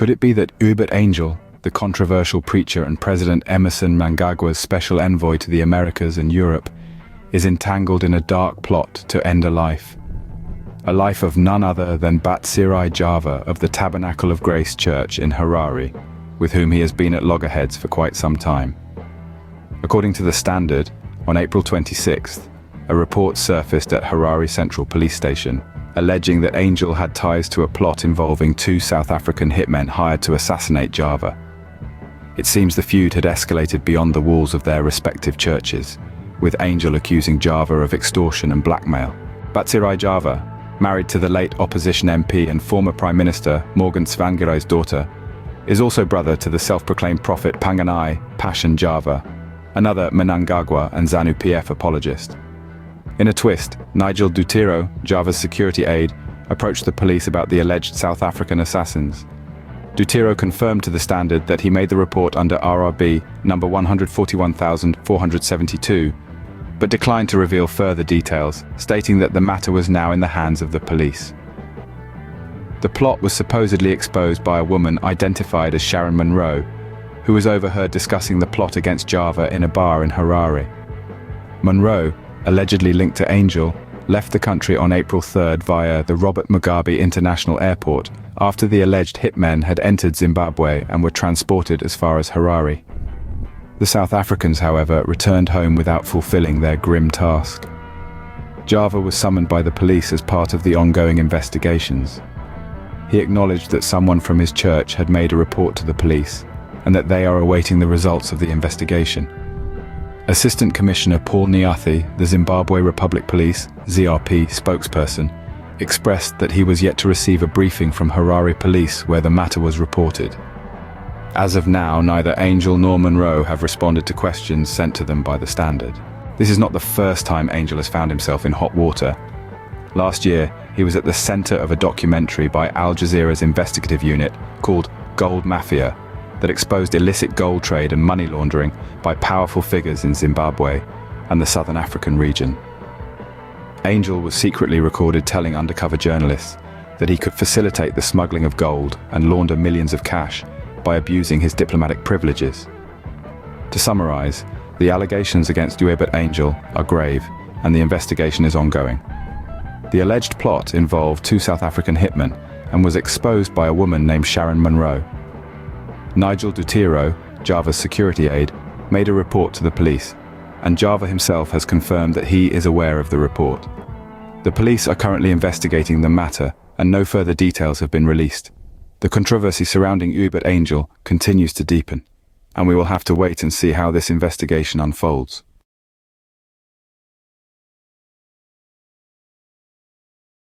Could it be that Uebert Angel, the controversial preacher and President Emerson Mnangagwa's special envoy to the Americas and Europe, is entangled in a dark plot to end a life? A life of none other than Batsirai Java of the Tabernacle of Grace Church in Harare, with whom he has been at loggerheads for quite some time. According to the Standard, on April 26th, a report surfaced at Harare Central Police Station, alleging that Angel had ties to a plot involving two South African hitmen hired to assassinate Java. It seems the feud had escalated beyond the walls of their respective churches, with Angel accusing Java of extortion and blackmail. Batsirai Java, married to the late opposition MP and former Prime Minister Morgan Tsvangirai's daughter, is also brother to the self-proclaimed prophet Panganai Passion Java, another Mnangagwa and ZANU-PF apologist. In a twist, Nigel Dutiro, Java's security aide, approached the police about the alleged South African assassins. Dutiro confirmed to the Standard that he made the report under RRB number 141472, but declined to reveal further details, stating that the matter was now in the hands of the police. The plot was supposedly exposed by a woman identified as Sharon Monroe, who was overheard discussing the plot against Java in a bar in Harare. Monroe, allegedly linked to Angel, left the country on April 3rd via the Robert Mugabe International Airport after the alleged hitmen had entered Zimbabwe and were transported as far as Harare. The South Africans, however, returned home without fulfilling their grim task. Java was summoned by the police as part of the ongoing investigations. He acknowledged that someone from his church had made a report to the police and that they are awaiting the results of the investigation. Assistant Commissioner Paul Nyathi, the Zimbabwe Republic Police (ZRP) spokesperson, expressed that he was yet to receive a briefing from Harare Police where the matter was reported. As of now, neither Angel nor Monroe have responded to questions sent to them by the Standard. This is not the first time Angel has found himself in hot water. Last year, he was at the center of a documentary by Al Jazeera's investigative unit called Gold Mafia, that exposed illicit gold trade and money laundering by powerful figures in Zimbabwe and the Southern African region. Angel was secretly recorded telling undercover journalists that he could facilitate the smuggling of gold and launder millions of cash by abusing his diplomatic privileges. To summarize, the allegations against Uebert Angel are grave and the investigation is ongoing. The alleged plot involved two South African hitmen and was exposed by a woman named Sharon Monroe. Nigel Dutiro, Java's security aide, made a report to the police, and Java himself has confirmed that he is aware of the report. The police are currently investigating the matter, and no further details have been released. The controversy surrounding Uebert Angel continues to deepen, and we will have to wait and see how this investigation unfolds.